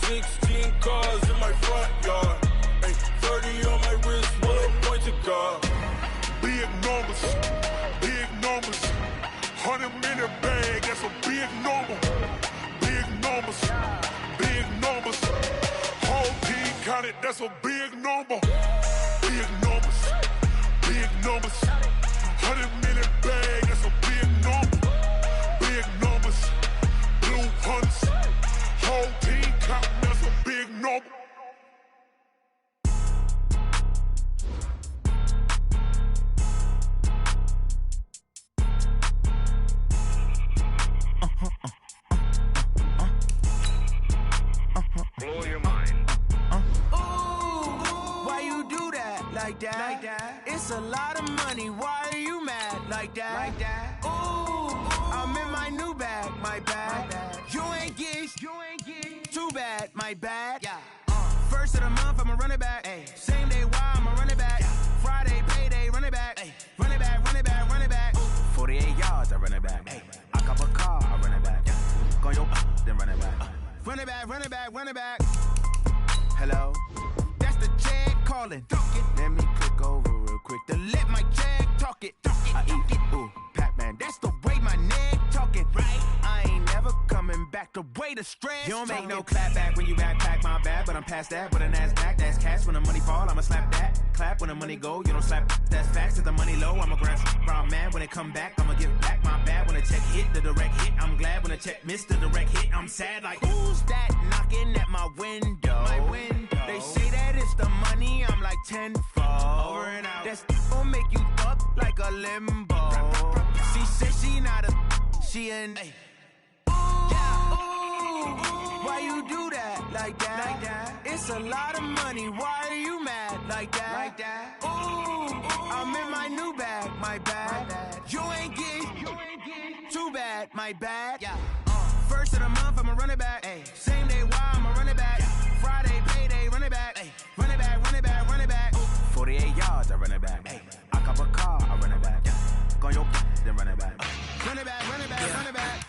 16 cars in my front yard. Ay, 30 on my wrist, what a point to God. Big numbers, big numbers. 100-minute bag, that's a big number. Big numbers, big numbers. Whole team counted, that's a big number. Big numbers, big numbers. 100-minute bag, that's a big number. Big numbers, blue hunts. Whole team counting, that's a big number. Blow your mind. Why you do that like that? It's a lot of money. Why are you mad like that? Ooh, I'm in my new bag, my bag. You ain't get too bad, my bad. First of the month, I'ma run it back. Same day, why I'ma run it back. Friday, payday, run it back. Run it back, run it back, run it back. 48 yards, I run it back. I cop a car, I run it back. Go your then run it back. Run it back, run it back, run it back. Hello? That's the jag calling. Let me click over real quick to let my jag talk it. I eat it, ooh, Pac-Man. That's the way my neck talking. Right? I ain't never coming back the way the stress. You don't make no clap back when you backpack my bad, but I'm past that. With a NASDAQ, that's cash. When the money fall, I'ma slap that. Clap when the money go, you don't slap. That's facts. If the money low, I'ma grab brown man. When it come back, I'ma give back my bad. When the check hit, the direct hit. I'm glad when the check missed the direct hit. I'm sad like, who's that knocking at my window? My window. They say that it's the money, I'm like tenfold. Over and out. That's gon' make you up like a limbo. She said she not a, she an. Why you do that like that? It's a lot of money. Why are you mad like that? Ooh, I'm in my new bag, my bad. You ain't get too bad, my bad. First of the month, I'ma run it back. Same day, why I'ma run it back. Friday, payday, run it back. Run it back, run it back, run it back. 48 yards, I run it back. I cop a car, I run it back. Go your then run it back. Run it back, run it back, run it back.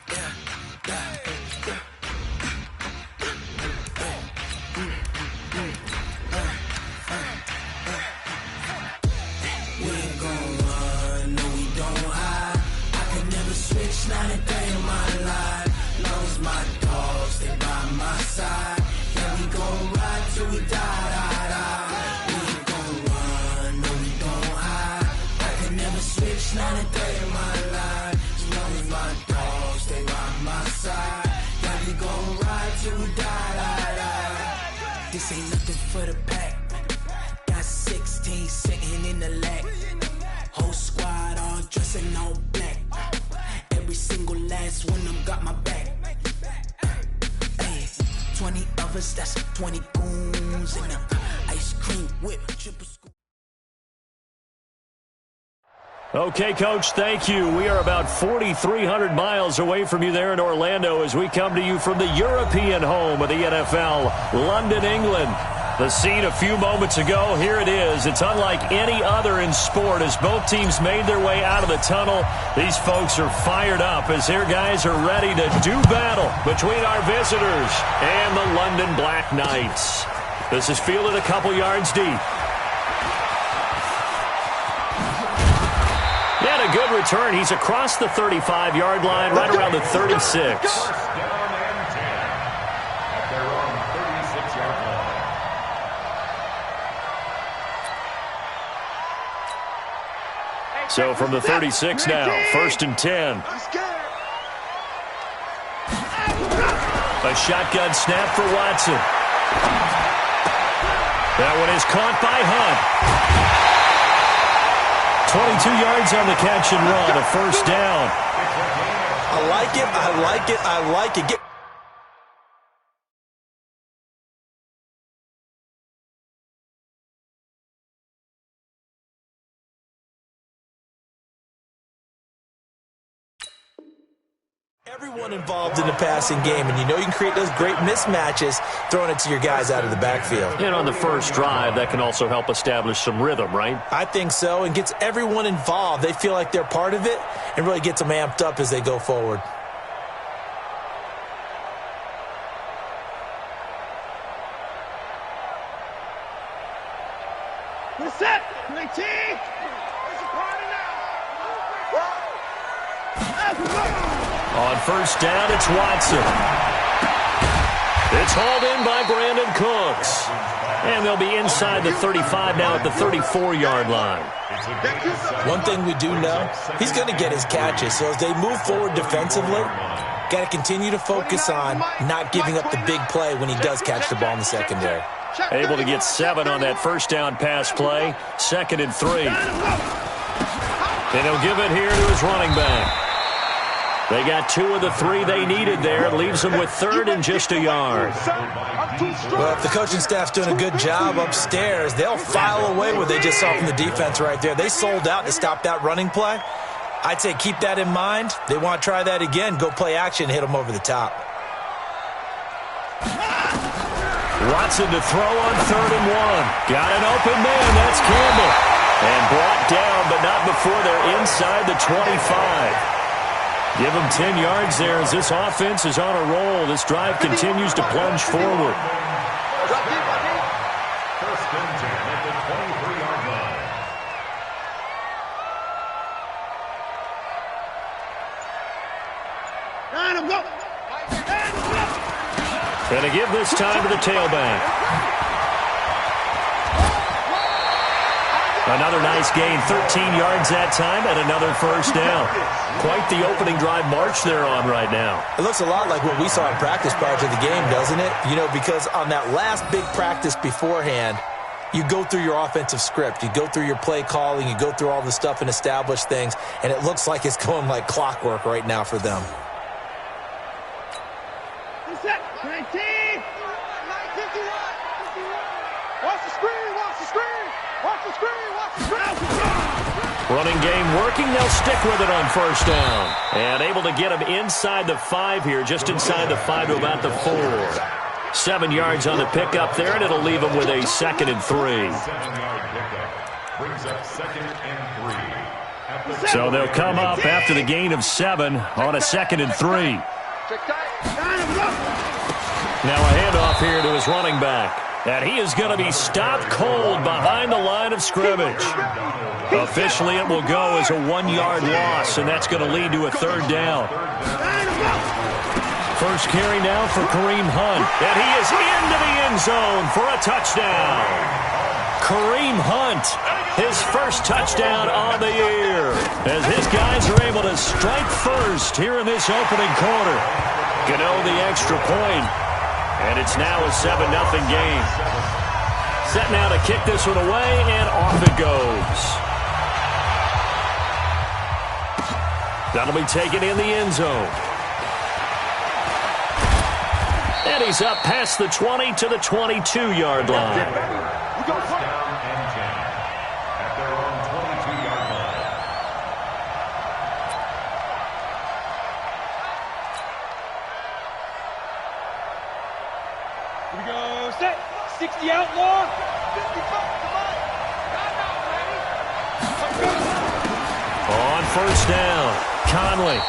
We ain't gon' run, no we don't hide. I can never switch, not a day in my life. Long as my dogs stay by my side. Yeah, we gon' ride till we die. We ain't gon' run, no we don't hide. I can never switch, not a day in my life. As long as my dogs stay by my side. Yeah, we gon' ride till we die. This ain't nothing for the pack. Got 16 sitting in the lag. Whole squad all dressing all black. Every single last one of them got my back. Hey, 20 of us, that's 20 goons in the ice cream whip, triple scoop. Okay, Coach, thank you. We are about 4,300 miles away from you there in Orlando as we come to you from the European home of the NFL, London, England. The scene a few moments ago, here it is. It's unlike any other in sport as both teams made their way out of the tunnel. These folks are fired up as their guys are ready to do battle between our visitors and the London Black Knights. This is fielded a couple yards deep. And a good return. He's across the 35-yard line, right around the 36. So from the 36 now, 1st and 10. A shotgun snap for Watson. That one is caught by Hunt. 22 yards on the catch and run, a first down. I like it, I like it, I like it. Everyone involved in the passing game, and you know you can create those great mismatches throwing it to your guys out of the backfield. And on the first drive, that can also help establish some rhythm, right? I think so, and gets everyone involved. They feel like they're part of it and really gets them amped up as they go forward. Set. 19. It's a party now. On first down, it's Watson. It's hauled in by Brandon Cooks. And they'll be inside the 35 now at the 34-yard line. One thing we do know, he's going to get his catches. So as they move forward defensively, got to continue to focus on not giving up the big play when he does catch the ball in the secondary. Able to get 7 on that first down pass play. 2nd and 3. And he'll give it here to his running back. They got 2 of the 3 they needed there. Leaves them with 3rd and just a yard. Well, if the coaching staff's doing a good job upstairs, they'll file away what they just saw from the defense right there. They sold out to stop that running play. I'd say keep that in mind. They want to try that again. Go play action, hit them over the top. Watson to throw on 3rd and 1. Got an open man. That's Campbell. And brought down, but not before they're inside the 25. Give them 10 yards there as this offense is on a roll. This drive continues to plunge forward. First and 10 at the 23-yard line. And to give this time to the tailback. Another nice gain, 13 yards that time, and another first down. Quite the opening drive march they're on right now. It looks a lot like what we saw in practice prior to the game, doesn't it? You know, because on that last big practice beforehand, you go through your offensive script. You go through your play calling. You go through all the stuff and establish things, and it looks like it's going like clockwork right now for them. Set. 19. 51. Watch the screen. Watch the screen. Watch the screen. Watch the screen. Running game working. They'll stick with it on first down. And able to get him inside the 5 here, just inside the 5 to about the 4. 7 yards on the pickup there, and it'll leave him with a 2nd and 3. 7-yard pickup brings up 2nd and 3. So they'll come up after the gain of 7 on a 2nd and 3. Now a handoff here to his running back. And he is going to be stopped cold behind the line of scrimmage. Officially, it will go as a 1-yard loss, and that's going to lead to a 3rd down. First carry now for Kareem Hunt. And he is into the end zone for a touchdown. Kareem Hunt, his first touchdown on the year. As his guys are able to strike first here in this opening quarter. Gano the extra point. And it's now a 7-0 game. Set now to kick this one away, and off it goes. That'll be taken in the end zone. And he's up past the 20 to the 22-yard line. First down and 10 at their own 22-yard line. Here we go. Set. 60 outlaw. 55. On first down, Conley.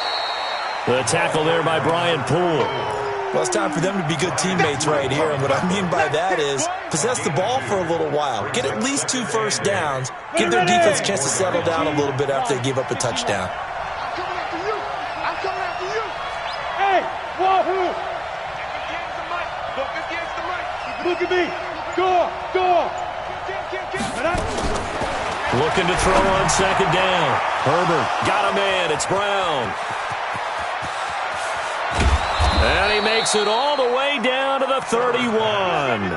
The tackle there by Brian Poole. Well, it's time for them to be good teammates right here. And what I mean by that is possess the ball for a little while. Get at least 2 first downs. Give their defense a chance to settle down a little bit after they give up a touchdown. I'm coming after you. I'm coming after you. Hey, wahoo. Look at me. Go. Looking to throw on second down. Herbert got a man. It's Brown. And he makes it all the way down to the 31.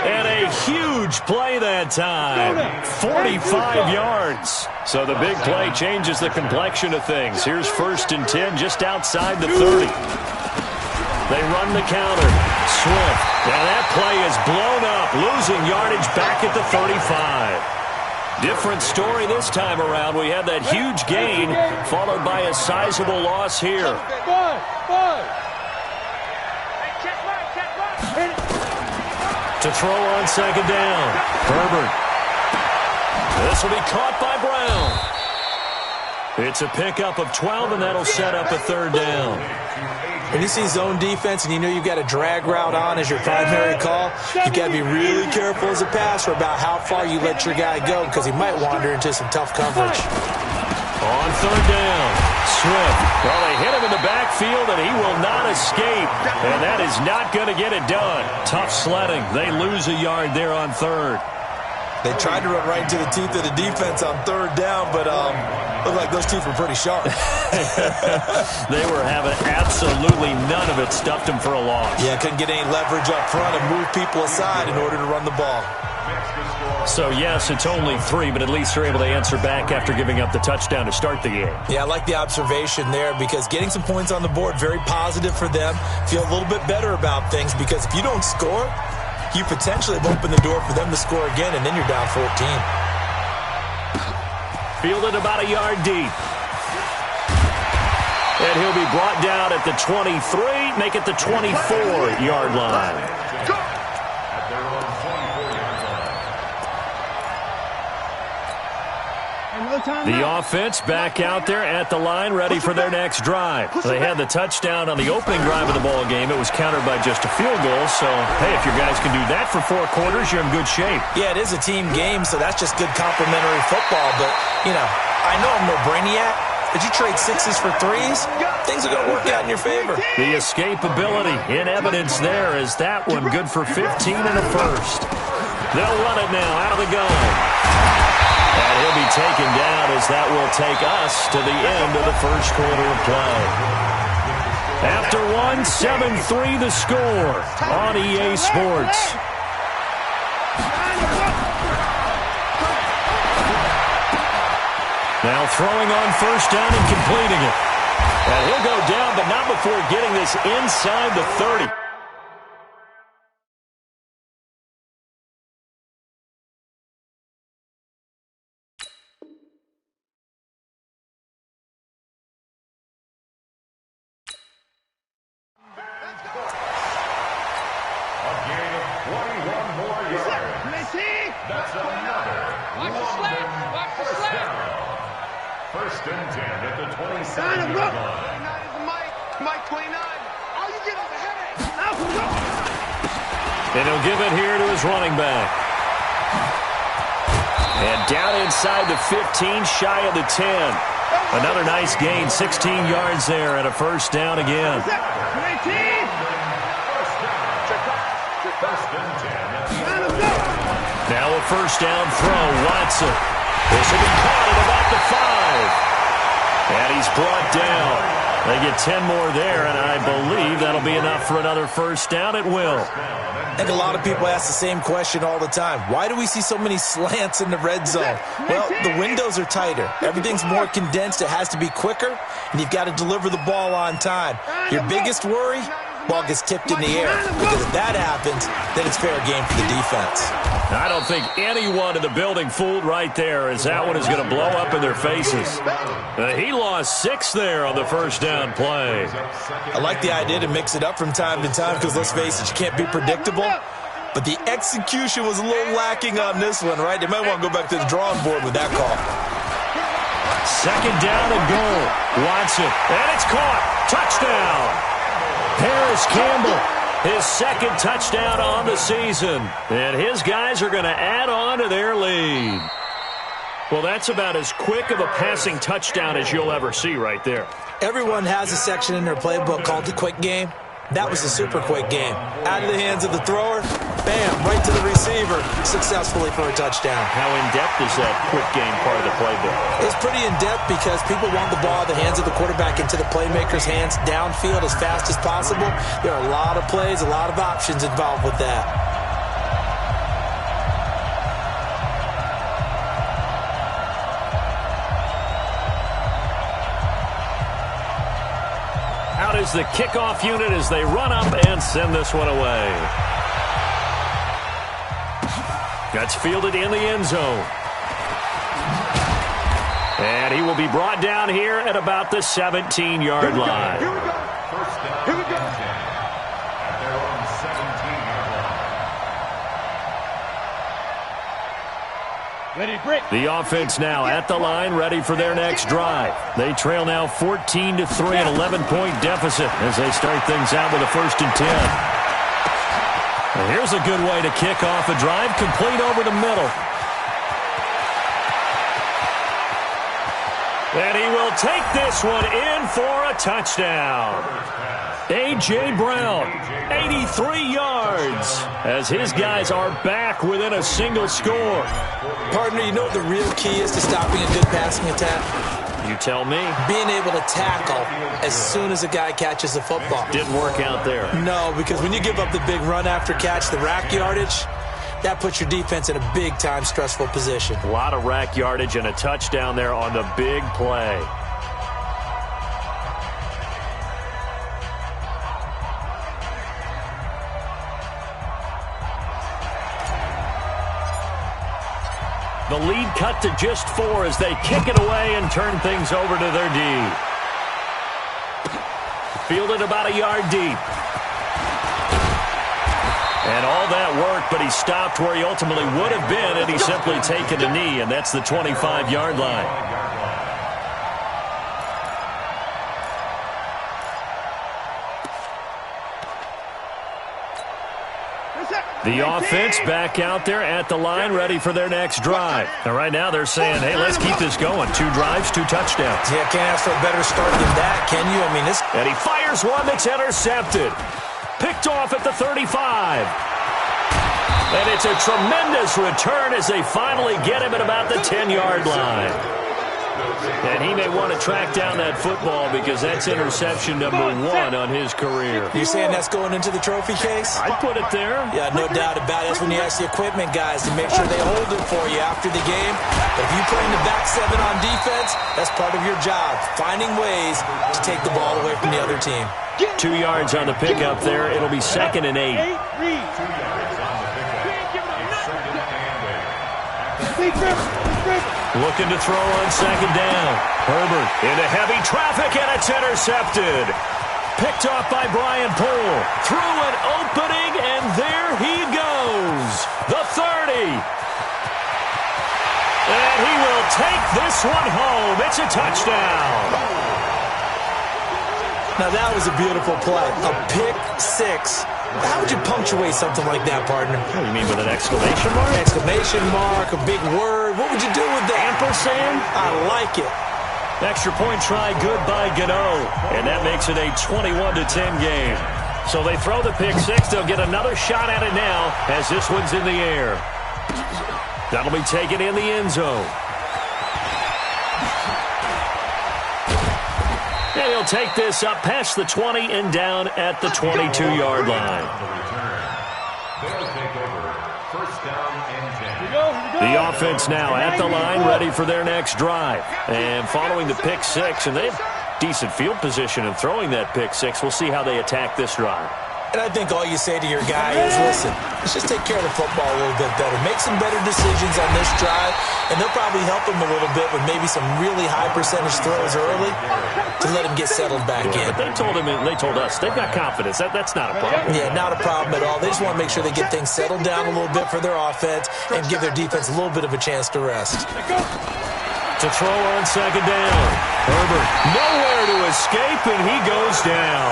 And a huge play that time. 45 yards. So the big play changes the complexion of things. Here's first and 10 just outside the 30. They run the counter. Swift. And that play is blown up. Losing yardage back at the 35. Different story this time around. We had that huge gain followed by a sizable loss here. To throw on second down. Herbert. This will be caught by Brown. It's a pickup of 12, and that'll set up a third down. When you see zone defense and you know you've got a drag route on as your primary call, you've got to be really careful as a passer about how far you let your guy go because he might wander into some tough coverage. On third down, Swift. Well, they hit him in the backfield, and he will not escape. And that is not going to get it done. Tough sledding. They lose a yard there on third. They tried to run right into the teeth of the defense on third down, but looked like those teeth were pretty sharp. They were having absolutely none of it. Stuffed them for a loss. Yeah, couldn't get any leverage up front and move people aside in order to run the ball. So, yes, it's only 3, but at least they're able to answer back after giving up the touchdown to start the game. Yeah, I like the observation there because getting some points on the board, very positive for them. Feel a little bit better about things because if you don't score, you potentially have opened the door for them to score again, and then you're down 14. Fielded about a yard deep. And he'll be brought down at the 23, make it the 24-yard line. The offense back out there at the line, ready for their next drive. They had the touchdown on the opening drive of the ball game. It was countered by just a field goal. So, hey, if your guys can do that for 4 quarters, you're in good shape. Yeah, it is a team game, so that's just good complementary football. But, you know, I know I'm no brainiac, but you trade 6s for 3s, things are going to work out in your favor. The escapability in evidence there is that one good for 15 and a first. They'll run it now out of the gun. And he'll be taken down as that will take us to the end of the first quarter of play. After 1, 7-3 the score on EA Sports. Now throwing on first down and completing it. And he'll go down, but not before getting this inside the 30. First and 10 at the 27-yard line. Mike 29. All you get is a headache. And he'll give it here to his running back. And down inside the 15, shy of the 10. Another nice gain, 16 yards there, and a first down again. Now a first down throw, Watson. This will be caught at about the 5. And he's brought down. They get 10 more there, and I believe that'll be enough for another first down. It will. I think a lot of people ask the same question all the time. Why do we see so many slants in the red zone? Well, the windows are tighter. Everything's more condensed. It has to be quicker, and you've got to deliver the ball on time. Your biggest worry? Ball gets tipped in the air. Because if that happens, then it's fair game for the defense. I don't think anyone in the building fooled right there, as that one is going to blow up in their faces. He lost 6 there on the first down play. I like the idea to mix it up from time to time because, let's face it, you can't be predictable. But the execution was a little lacking on this one, right? They might want to go back to the drawing board with that call. Second down and goal. Watson, and it's caught. Touchdown. Harris Campbell, his second touchdown on the season. And his guys are going to add on to their lead. Well, that's about as quick of a passing touchdown as you'll ever see right there. Everyone has a section in their playbook called the quick game. That was a super quick game. Out of the hands of the thrower, bam, right to the receiver, successfully for a touchdown. How in-depth is that quick game part of the playbook? It's pretty in-depth because people want the ball out of the hands of the quarterback into the playmaker's hands downfield as fast as possible. There are a lot of plays, a lot of options involved with that. Out is the kickoff unit as they run up and send this one away. That's fielded in the end zone. And he will be brought down here at about the 17-yard line. Here we go. Here we go. At their own 17-yard The offense now at the line, ready for their next drive. They trail now 14-3, an 11-point deficit as they start things out with a 1st and 10. And here's a good way to kick off a drive, complete over the middle. And he will take this one in for a touchdown. A.J. Brown, 83 yards, as his guys are back within a single score. Partner, you know what the real key is to stopping a good passing attack? You tell me. Being able to tackle as soon as a guy catches the football. Didn't work out there. No, because when you give up the big run after catch, the rack yardage, that puts your defense in a big-time stressful position. A lot of rack yardage and a touchdown there on the big play. The lead cut to just 4 as they kick it away and turn things over to their D. Fielded about a yard deep. And all that work, but he stopped where he ultimately would have been had he simply taken a knee, and that's the 25-yard line. The offense back out there at the line, ready for their next drive. And right now they're saying, hey, let's keep this going. 2 drives, 2 touchdowns. Yeah, can't ask for a better start than that, can you? I mean, this... And he fires one that's intercepted. Picked off at the 35. And it's a tremendous return as they finally get him at about the 10-yard line. And he may want to track down that football because that's interception number 1 on his career. You're saying that's going into the trophy case? I'd put it there. Yeah, no doubt about it. That's when you ask the equipment guys to make sure they hold it for you after the game. But if you play in the back 7 on defense, that's part of your job, finding ways to take the ball away from the other team. 2 yards on the pickup there. It'll be 2nd and 8. 2 yards on the pickup. Looking to throw on 2nd down. Herbert into heavy traffic, and it's intercepted. Picked off by Brian Poole. Through an opening, and there he goes. The 30. And he will take this one home. It's a touchdown. Now, that was a beautiful play. A pick 6. How would you punctuate something like that, partner? What do you mean, with an exclamation mark? Exclamation mark, a big word. What would you do with that? Ampersand? I like it. Extra point try, good by Gano. And that makes it a 21-10 game. So they throw the pick 6. They'll get another shot at it now as this one's in the air. That'll be taken in the end zone. And he'll take this up past the 20 and down at the 22-yard line. The offense now at the line, ready for their next drive. And following the pick 6, and they have decent field position in throwing that pick 6. We'll see how they attack this drive. And I think all you say to your guy is, listen, let's just take care of the football a little bit better. Make some better decisions on this drive, and they'll probably help him a little bit with maybe some really high percentage throws early to let him get settled back in. But they told us, they've got confidence. That's not a problem. Yeah, not a problem at all. They just want to make sure they get things settled down a little bit for their offense and give their defense a little bit of a chance to rest. To throw on 2nd down. Herbert nowhere to escape, and he goes down.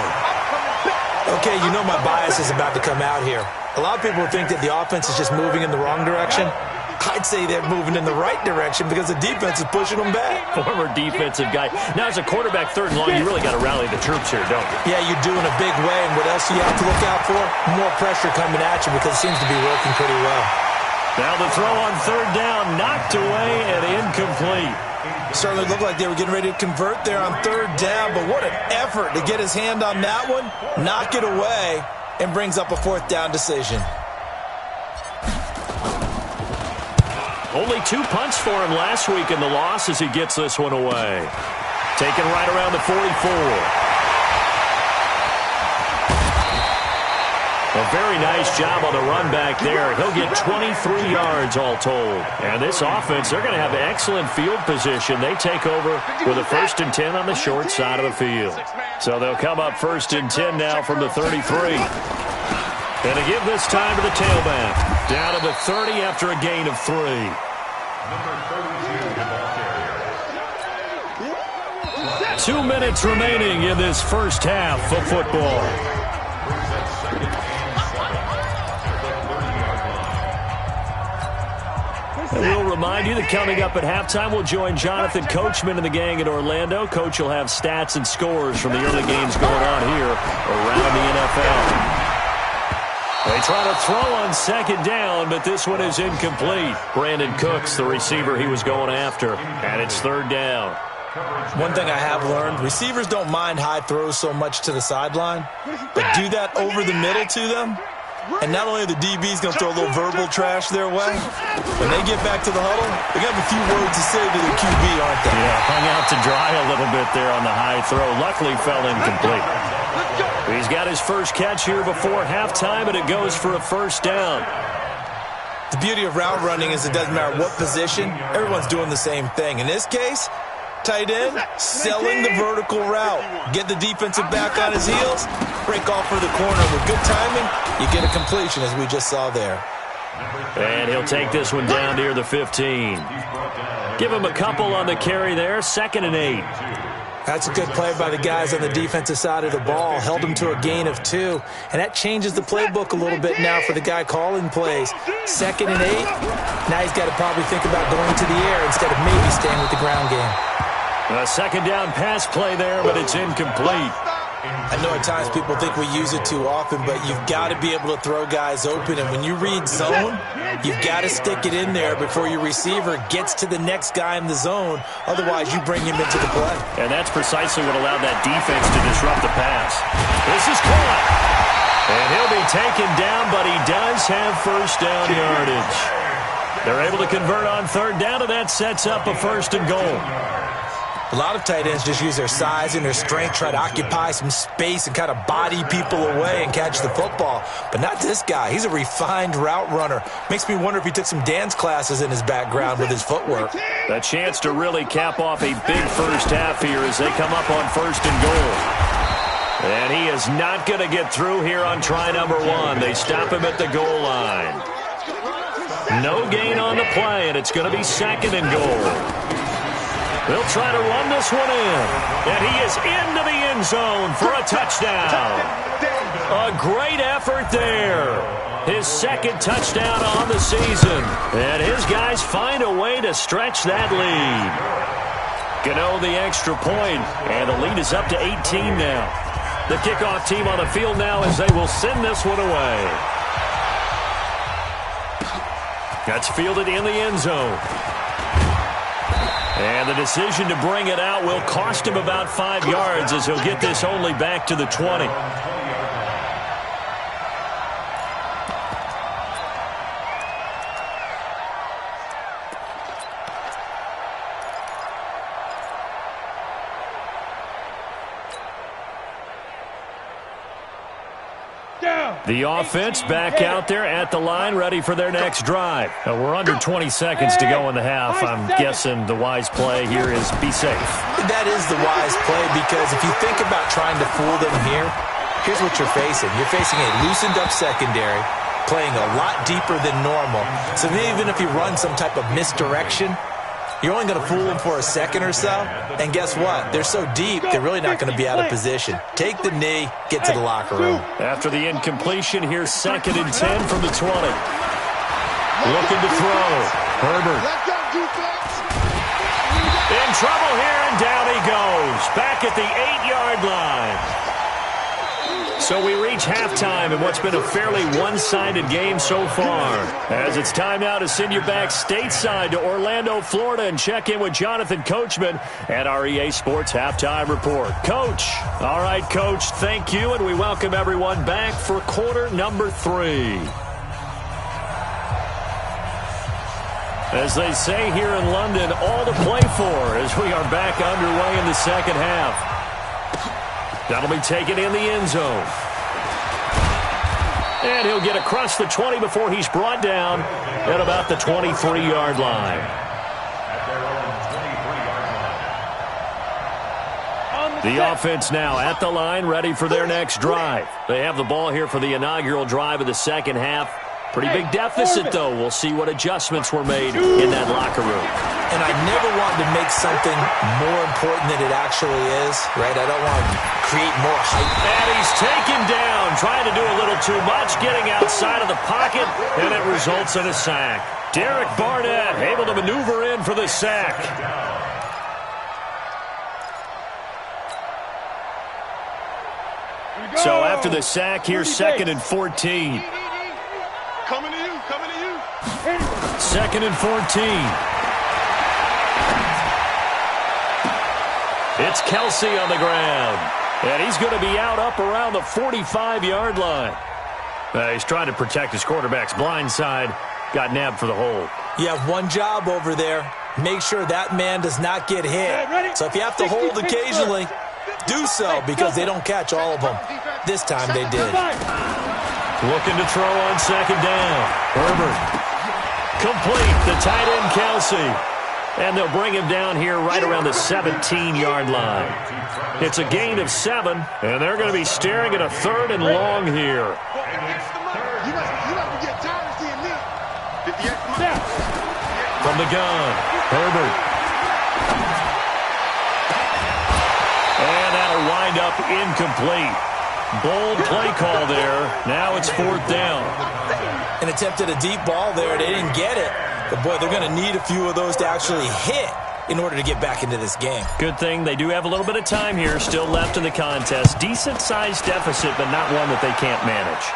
Okay, you know my bias is about to come out here. A lot of people think that the offense is just moving in the wrong direction. I'd say they're moving in the right direction because the defense is pushing them back. Former defensive guy. Now, as a quarterback 3rd and long, you really got to rally the troops here, don't you? Yeah, you do in a big way. And what else do you have to look out for? More pressure coming at you because it seems to be working pretty well. Now the throw on 3rd down, knocked away and incomplete. Certainly looked like they were getting ready to convert there on 3rd down, but what an effort to get his hand on that one, knock it away, and brings up a 4th down decision. Only 2 punts for him last week in the loss as he gets this one away. Taken right around the 44. A very nice job on the run back there. He'll get 23 yards all told. And this offense, they're going to have excellent field position. They take over with a 1st and 10 on the short side of the field. So they'll come up 1st and 10 now from the 33. And to give this time to the tailback. Down to the 30 after a gain of 3. Number 32, the ball carrier. 2 minutes remaining in this first half of football. And we'll remind you that coming up at halftime, we'll join Jonathan Coachman and the gang in Orlando. Coach will have stats and scores from the early games going on here around the NFL. They try to throw on second down, but this one is incomplete. Brandon Cooks, the receiver he was going after, and it's third down. One thing I have learned, receivers don't mind high throws so much to the sideline, but do that over the middle to them, and not only are the DBs going to throw a little verbal trash their way, when they get back to the huddle, they got a few words to say to the QB, aren't they? Yeah, hung out to dry a little bit there on the high throw. Luckily fell incomplete. He's got his first catch here before halftime, and it goes for a first down. The beauty of route running is it doesn't matter what position, everyone's doing the same thing. In this case, tight end, selling the vertical route. Get the defensive back on his heels, break off for the corner. With good timing, you get a completion, as we just saw there. And he'll take this one down near the 15. Give him a couple on the carry there, 2nd and 8. That's a good play by the guys on the defensive side of the ball. Held him to a gain of 2. And that changes the playbook a little bit now for the guy calling plays. 2nd and 8. Now he's got to probably think about going to the air instead of maybe staying with the ground game. A second down pass play there, but it's incomplete. I know at times people think we use it too often, but you've got to be able to throw guys open. And when you read zone, you've got to stick it in there before your receiver gets to the next guy in the zone. Otherwise, you bring him into the play. And that's precisely what allowed that defense to disrupt the pass. This is caught. And he'll be taken down, but he does have first down yardage. They're able to convert on third down, and that sets up a 1st and goal. A lot of tight ends just use their size and their strength, try to occupy some space and kind of body people away and catch the football. But not this guy. He's a refined route runner. Makes me wonder if he took some dance classes in his background with his footwork. A chance to really cap off a big first half here as they come up on 1st and goal. And he is not going to get through here on try number 1. They stop him at the goal line. No gain on the play, and it's going to be 2nd and goal. They'll try to run this one in. And he is into the end zone for a touchdown. A great effort there. His 2nd touchdown on the season. And his guys find a way to stretch that lead. Gano the extra point, and the lead is up to 18 now. The kickoff team on the field now as they will send this one away. That's fielded in the end zone. And the decision to bring it out will cost him about 5 yards as he'll get this only back to the 20. The offense back out there at the line, ready for their next drive. We're under 20 seconds to go in the half. I'm guessing the wise play here is be safe. That is the wise play, because if you think about trying to fool them here, here's what you're facing. You're facing a loosened up secondary, playing a lot deeper than normal. So even if you run some type of misdirection, you're only going to fool them for a second or so. And guess what? They're so deep, they're really not going to be out of position. Take the knee, get to the locker room. After the incompletion, here's 2nd and 10 from the 20. Looking to throw. Herbert. In trouble here, and down he goes. Back at the 8-yard line. So we reach halftime in what's been a fairly one-sided game so far. As it's time now to send you back stateside to Orlando, Florida, and check in with Jonathan Coachman at our EA Sports Halftime Report. Coach. All right, Coach, thank you, and we welcome everyone back for quarter number 3. As they say here in London, all to play for as we are back underway in the second half. That'll be taken in the end zone. And he'll get across the 20 before he's brought down at about the 23-yard line. The offense now at the line, ready for their next drive. They have the ball here for the inaugural drive of the second half. Pretty big deficit, though. We'll see what adjustments were made in that locker room. And I never want to make something more important than it actually is, right? I don't want to create more hype. And he's taken down, trying to do a little too much, getting outside of the pocket, and it results in a sack. Derek Barnett able to maneuver in for the sack. So after the sack, here's 2nd and 14. Coming to you, coming to you. 2nd and 14. It's Kelsey on the ground. And he's going to be out up around the 45-yard line. He's trying to protect his quarterback's blind side. Got nabbed for the hold. You have one job over there. Make sure that man does not get hit. So if you have to hold occasionally, do so, because they don't catch all of them. This time they did. Looking to throw on 2nd down. Herbert. Complete. The tight end, Kelsey. And they'll bring him down here right around the 17-yard line. It's a gain of 7, and they're going to be staring at a 3rd and long here. From the gun, Herbert. And that'll wind up incomplete. Bold play call there. Now it's 4th down. An attempt at a deep ball there. They didn't get it. But, boy, they're going to need a few of those to actually hit in order to get back into this game. Good thing they do have a little bit of time here still left in the contest. Decent-sized deficit, but not one that they can't manage.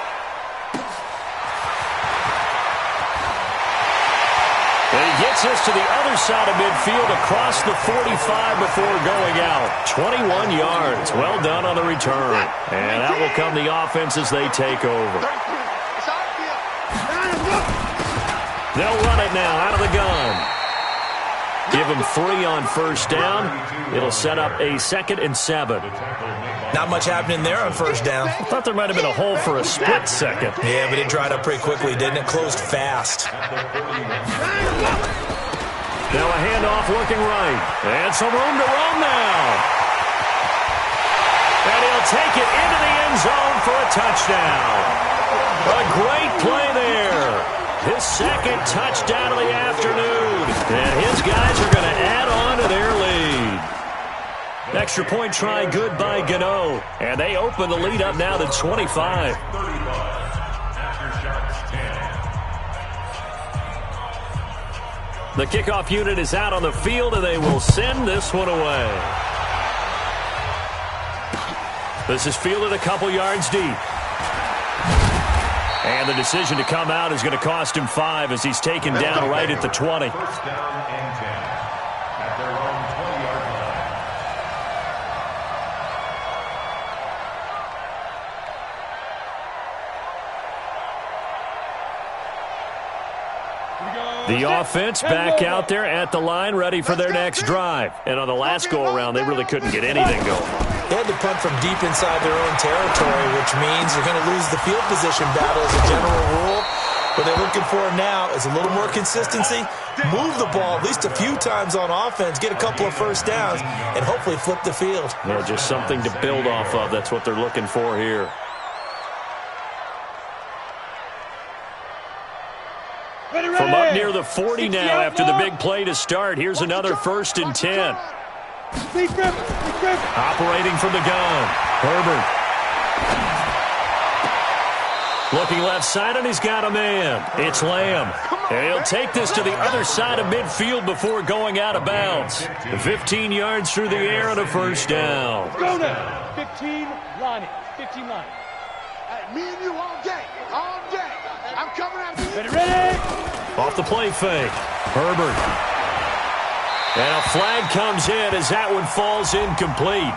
And he gets us to the other side of midfield across the 45 before going out. 21 yards. Well done on the return. And that will come the offense as they take over. They'll run it now out of the gun. Give him 3 on 1st down. It'll set up a 2nd and 7. Not much happening there on 1st down. I thought there might have been a hole for a split second. Yeah, but it dried up pretty quickly, didn't it? Closed fast. Now a handoff looking right. And some room to run now. And he'll take it into the end zone for a touchdown. A great play there. His 2nd touchdown of the afternoon. And his guys are going to add on to their lead. Extra point try good by Gano. And they open the lead up now to 25. The kickoff unit is out on the field, and they will send this one away. This is fielded a couple yards deep. And the decision to come out is going to cost him 5 as he's taken down right at the 20. 1st down and 10 at their own 20-yard line. The offense back out there at the line, ready for their next drive. And on the last go-around, they really couldn't get anything going. They had to punt from deep inside their own territory, which means you're going to lose the field position battle as a general rule. What they're looking for now is a little more consistency, move the ball at least a few times on offense, get a couple of 1st downs, and hopefully flip the field. Yeah, just something to build off of. That's what they're looking for here. From up near the 40 now after the big play to start, here's another 1st and 10. Operating from the gun, Herbert. Looking left side, and he's got a man. It's Lamb. And he'll take this to the other side of midfield before going out of bounds. 15 yards through the air and a 1st down. Go now. 15 line. 15 line. Me and you all day. All day. I'm coming after you. Ready? Off the play fake. Herbert. And a flag comes in as that one falls incomplete.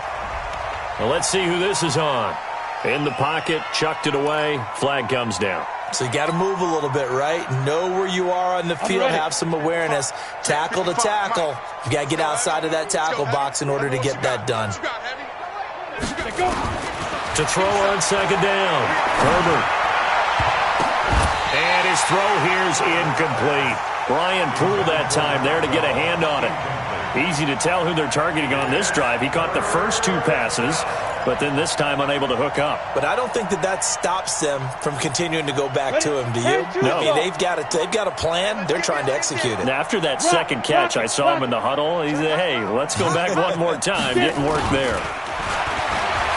Well, let's see who this is on. In the pocket, chucked it away. Flag comes down. So you got to move a little bit, right? Know where you are on the field, have some awareness. Tackle to tackle. You got to get outside of that tackle box in order to get that done. To throw on 2nd down. Herbert. And his throw here's incomplete. Brian Poole that time there to get a hand on it. Easy to tell who they're targeting on this drive. He caught the first 2 passes. but then this time unable to hook up. But I don't think that stops them from continuing to go back to him, do you? No. I mean, they've got a plan. They're trying to execute it. And after that second catch, I saw him in the huddle. He said, hey, let's go back one more time, getting work there.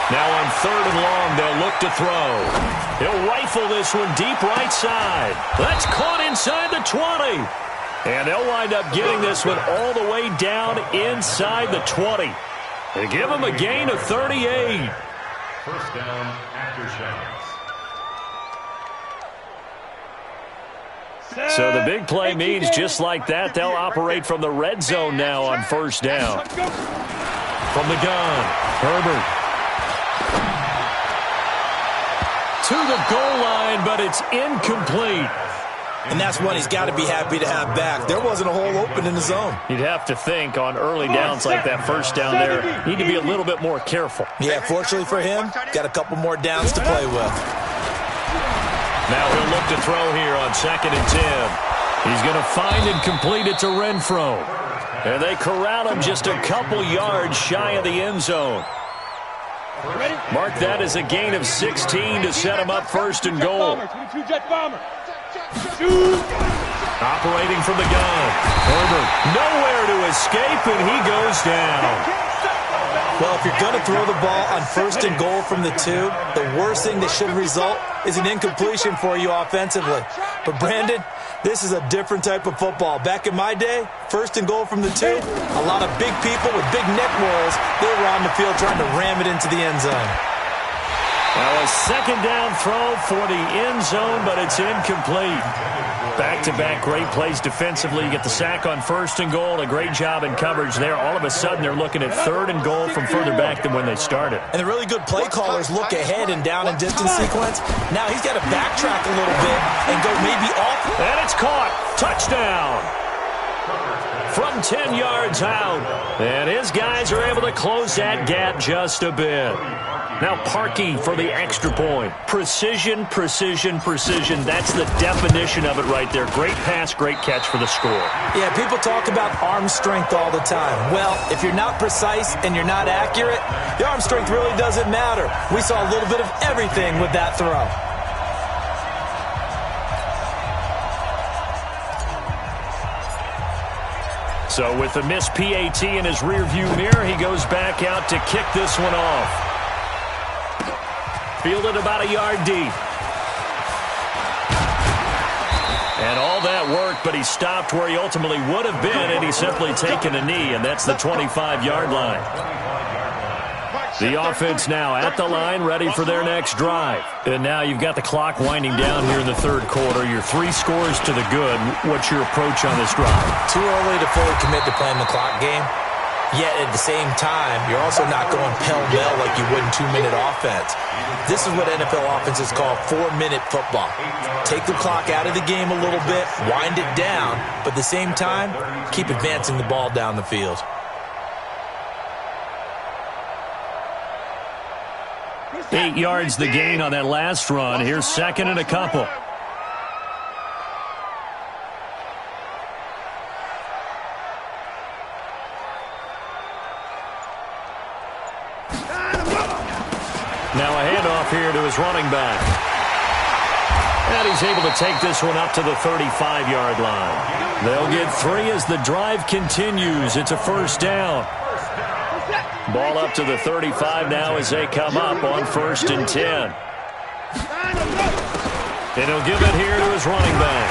Now on 3rd and long, they'll look to throw. He'll rifle this one deep right side. That's caught inside the 20. And they'll wind up getting this one all the way down inside the 20. They give him a gain of 38. First down after Shams. So the big play means just like that, they'll operate from the red zone now on 1st down. From the gun, Herbert. To the goal line, but it's incomplete. And that's one he's got to be happy to have back. There wasn't a hole open in the zone. You'd have to think on early downs like that, first down there, need to be a little bit more careful. Yeah, fortunately for him, got a couple more downs to play with. Now he'll look to throw here on 2nd and 10. He's going to find and complete it to Renfro. And they corral him just a couple yards shy of the end zone. Mark that as a gain of 16 to set him up 1st and goal. Operating from the gun. Herbert nowhere to escape, and he goes down. Well, if you're going to throw the ball on 1st and goal from the 2, the worst thing that should result is an incompletion for you offensively. But, Brandon, this is a different type of football. Back in my day, 1st and goal from the 2, a lot of big people with big neck rolls, they were on the field trying to ram it into the end zone. Well, a 2nd down throw for the end zone, but it's incomplete. Back-to-back great plays defensively. You get the sack on 1st and goal, a great job in coverage there. All of a sudden, they're looking at 3rd and goal from further back than when they started. And the really good play callers look ahead and down and distance sequence. Now he's got to backtrack a little bit and go maybe off. And it's caught. Touchdown. From 10 yards out. And his guys are able to close that gap just a bit. Now Parkey for the extra point. Precision, precision, precision. That's the definition of it right there. Great pass, great catch for the score. Yeah, people talk about arm strength all the time. Well, if you're not precise and you're not accurate, the arm strength really doesn't matter. We saw a little bit of everything with that throw. So with the missed PAT in his rearview mirror, he goes back out to kick this one off. Fielded about a yard deep. And all that work, but he stopped where he ultimately would have been, and he's simply taken a knee, and that's the 25-yard line. The offense now at the line, ready for their next drive. And now you've got the clock winding down here in the 3rd quarter. Your 3 scores to the good. What's your approach on this drive? Too early to fully commit to playing the clock game. Yet at the same time, you're also not going pell-mell like you would in 2-minute offense. This is what NFL offenses call 4-minute football. Take the clock out of the game a little bit, wind it down, but at the same time, keep advancing the ball down the field. Eight yards the gain on that last run. Here's 2nd and a couple. Now a handoff here to his running back. And he's able to take this one up to the 35-yard line. They'll get 3 as the drive continues. It's a 1st down. Ball up to the 35 now as they come up on 1st and 10. And he'll give it here to his running back.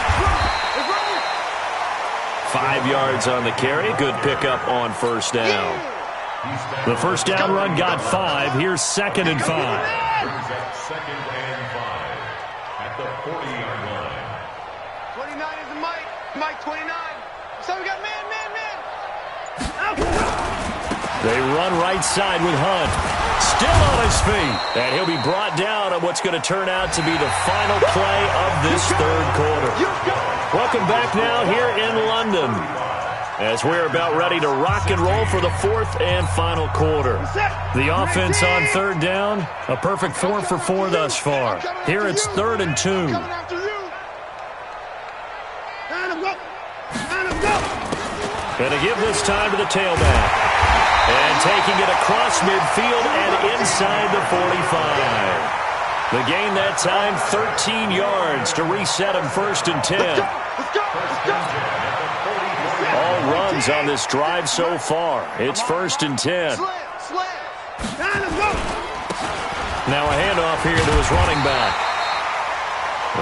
5 yards on the carry. Good pickup on 1st down. The 1st down run got 5. Here's 2nd and 5. 2nd and 5 at the 40-yard line. 29 is the Mike 29. So we got man. They run right side with Hunt. Still on his feet. And he'll be brought down on what's going to turn out to be the final play of this 3rd quarter. Welcome back now here in London, as we're about ready to rock and roll for the 4th and final quarter. The offense on 3rd down, a perfect 4 for 4 thus far. Here it's 3rd and 2. And to give this time to the tailback. And taking it across midfield and inside the 45. The gain that time, 13 yards to reset him 1st and 10. All runs on this drive so far. It's 1st and 10. Now a handoff here to his running back.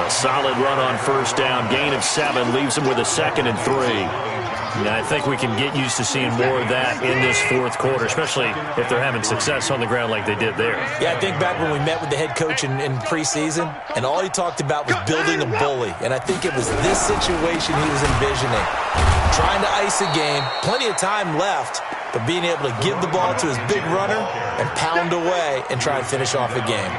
A solid run on 1st down. Gain of 7 leaves him with a 2nd and 3. And I think we can get used to seeing more of that in this 4th quarter, especially if they're having success on the ground like they did there. Yeah, I think back when we met with the head coach in preseason, and all he talked about was building a bully. And I think it was this situation he was envisioning. Trying to ice a game, plenty of time left, but being able to give the ball to his big runner and pound away and try and finish off a game.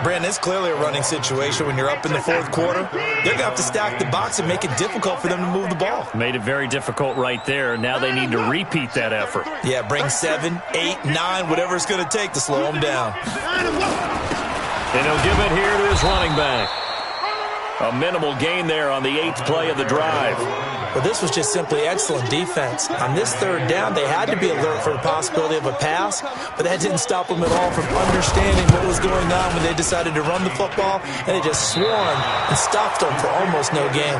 Brandon, it's clearly a running situation when you're up in the 4th quarter. They're going to have to stack the box and make it difficult for them to move the ball. Made it very difficult right there. Now they need to repeat that effort. Yeah, bring 7, 8, 9, whatever it's going to take to slow them down. And he'll give it here to his running back. A minimal gain there on the 8th play of the drive. But this was just simply excellent defense. On this 3rd down, they had to be alert for the possibility of a pass, but that didn't stop them at all from understanding what was going on when they decided to run the football, and they just swarmed and stopped them for almost no gain.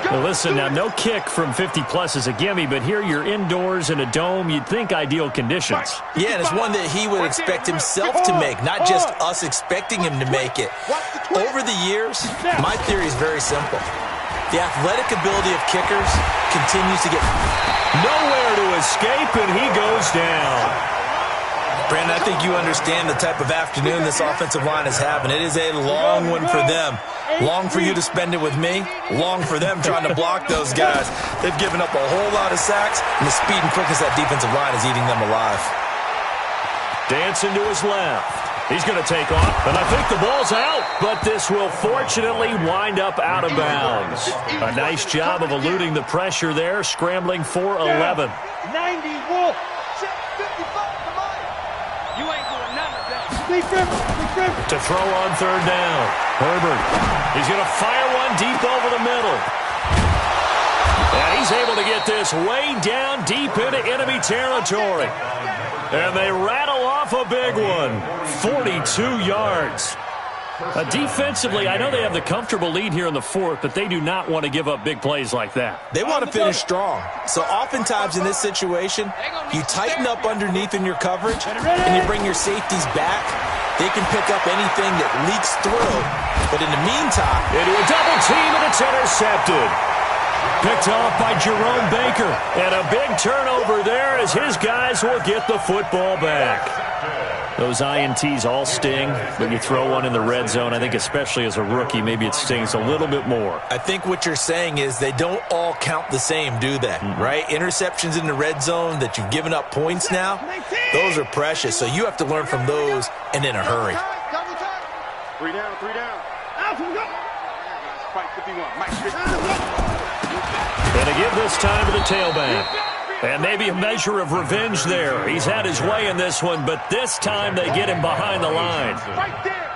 Well, listen, now no kick from 50-plus is a gimme, but here you're indoors in a dome. You'd think ideal conditions. Yeah, and it's one that he would expect himself to make, not just us expecting him to make it. Over the years, my theory is very simple. The athletic ability of kickers continues to get nowhere to escape, and he goes down. Brandon, I think you understand the type of afternoon this offensive line is having. It is a long one for them. Long for you to spend it with me. Long for them trying to block those guys. They've given up a whole lot of sacks, and the speed and quickness of that defensive line is eating them alive. Dancing to his left. He's going to take off, and I think the ball's out, but this will fortunately wind up out of bounds. A nice job of eluding the pressure there, scrambling for 11. 90 Wolf. 55, come on. You ain't doing none of that. To throw on 3rd down. Herbert. He's going to fire one deep over the middle. And he's able to get this way down deep into enemy territory. And they rattle off a big one. 42 yards. Defensively, I know they have the comfortable lead here in the 4th, but they do not want to give up big plays like that. They want to finish strong. So oftentimes in this situation, you tighten up underneath in your coverage, and you bring your safeties back. They can pick up anything that leaks through. But in the meantime, into a double team, and it's intercepted. Picked off by Jerome Baker. And a big turnover there as his guys will get the football back. Those INTs all sting, but you throw one in the red zone, I think especially as a rookie, maybe it stings a little bit more. I think what you're saying is they don't all count the same, do they? Right? Interceptions in the red zone that you've given up points now, those are precious. So you have to learn from those and in a hurry. 3 down, 3 down. Fight 51, Mike 50. And to give this time to the tailback. And maybe a measure of revenge there. He's had his way in this one, but this time they get him behind the line.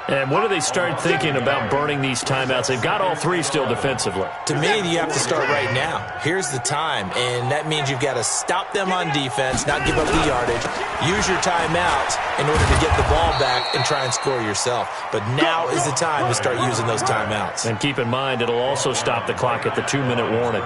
And what do they start thinking about burning these timeouts? They've got all 3 still defensively. To me, you have to start right now. Here's the time, and that means you've got to stop them on defense, not give up the yardage, use your timeouts in order to get the ball back and try and score yourself. But now is the time to start using those timeouts. And keep in mind, it'll also stop the clock at the 2-minute warning.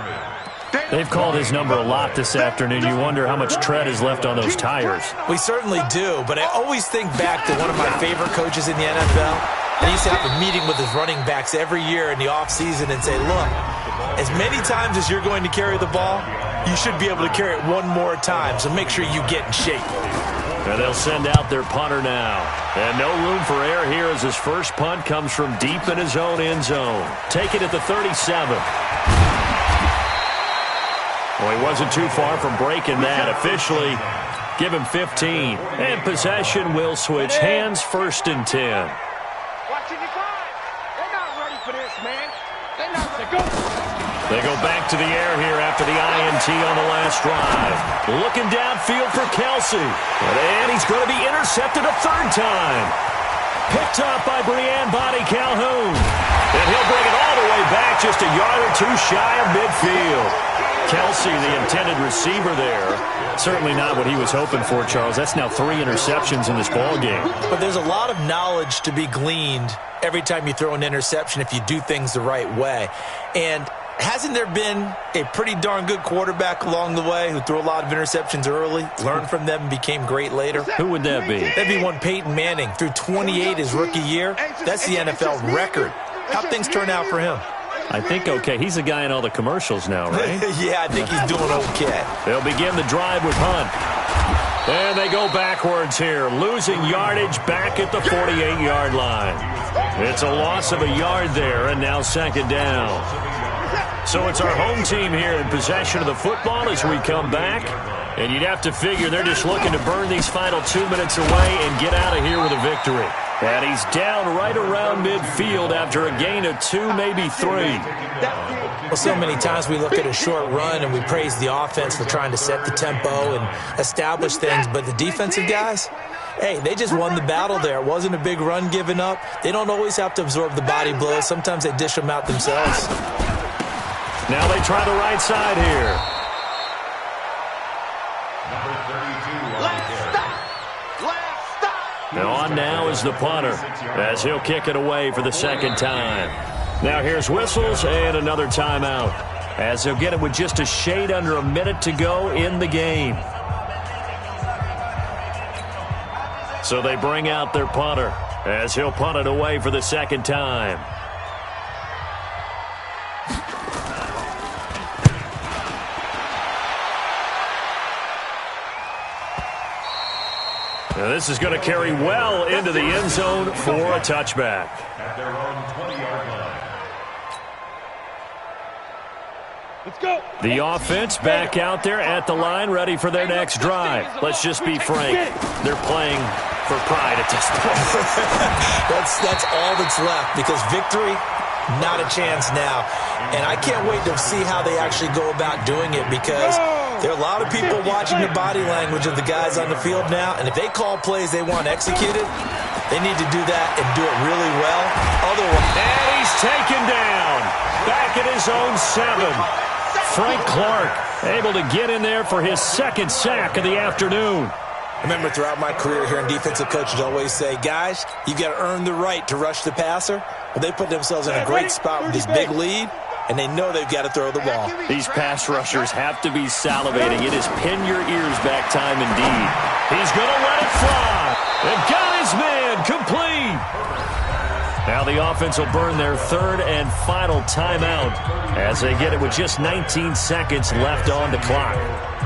They've called his number a lot this afternoon. You wonder how much tread is left on those tires. We certainly do, but I always think back to one of my favorite coaches in the NFL. He used to have a meeting with his running backs every year in the offseason and say, look, as many times as you're going to carry the ball, you should be able to carry it one more time, so make sure you get in shape. And they'll send out their punter now. And no room for error here as his first punt comes from deep in his own end zone. Take it at the 37. Well, he wasn't too far from breaking that. Officially, give him 15. And possession will switch hands, 1st and 10. Watching you fly. They're not ready for this, man. They're not to go. They go back to the air here after the INT on the last drive. Looking downfield for Kelsey. And he's going to be intercepted a 3rd time. Picked up by Brian Body Calhoun. And he'll bring it all the way back just a yard or two shy of midfield. Kelsey, the intended receiver there. Certainly not what he was hoping for, Charles. That's now 3 interceptions in this ball game. But there's a lot of knowledge to be gleaned every time you throw an interception if you do things the right way. And hasn't there been a pretty darn good quarterback along the way who threw a lot of interceptions early, learned from them, and became great later? Who would that be? That'd be one Peyton Manning. Threw 28 his rookie year. That's the NFL record. How'd things turn out for him? I think okay. He's a guy in all the commercials now, right? Yeah, I think he's doing okay. They'll begin the drive with punt. And they go backwards here, losing yardage back at the 48-yard line. It's a loss of a yard there, and now second down. So it's our home team here in possession of the football as we come back. And you'd have to figure they're just looking to burn these final 2 minutes away and get out of here with a victory. And he's down right around midfield after a gain of 2, maybe 3. Well, so many times we look at a short run and we praise the offense for trying to set the tempo and establish things. But the defensive guys, hey, they just won the battle there. It wasn't a big run given up. They don't always have to absorb the body blows. Sometimes they dish them out themselves. Now they try the right side here. Now on now is the punter as he'll kick it away for the second time. Now here's whistles and another timeout as he'll get it with just a shade under a minute to go in the game. So they bring out their punter as he'll punt it away for the second time. Now this is going to carry well into the end zone for a touchback. At their own 20-yard line. Let's go. The offense back out there at the line, ready for their next drive. Let's just be frank. They're playing for pride at this point. That's all that's left because victory, not a chance now. And I can't wait to see how they actually go about doing it because there are a lot of people watching the body language of the guys on the field now, and if they call plays they want executed, they need to do that and do it really well. Otherwise, and he's taken down back at his own 7. Frank Clark able to get in there for his second sack of the afternoon. I remember throughout my career hearing defensive coaches always say, guys, you got to earn the right to rush the passer. Well, they put themselves in a great spot with this big lead, and they know they've got to throw the ball. These pass rushers have to be salivating. It is pin your ears back time indeed. He's going to let it fly. And got his man complete. Now the offense will burn their third and final timeout as they get it with just 19 seconds left on the clock.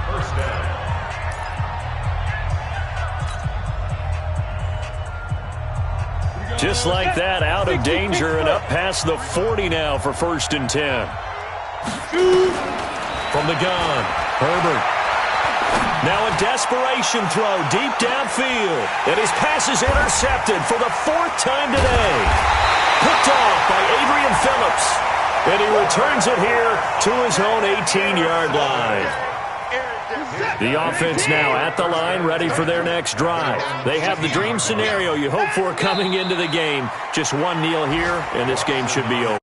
First down. Just like that, out of danger and up past the 40 now for 1st and 10. From the gun, Herbert. Now a desperation throw deep downfield. And his pass is intercepted for the 4th time today. Picked off by Adrian Phillips. And he returns it here to his own 18-yard line. The offense now at the line, ready for their next drive. They have the dream scenario you hope for coming into the game. Just one kneel here, and this game should be over.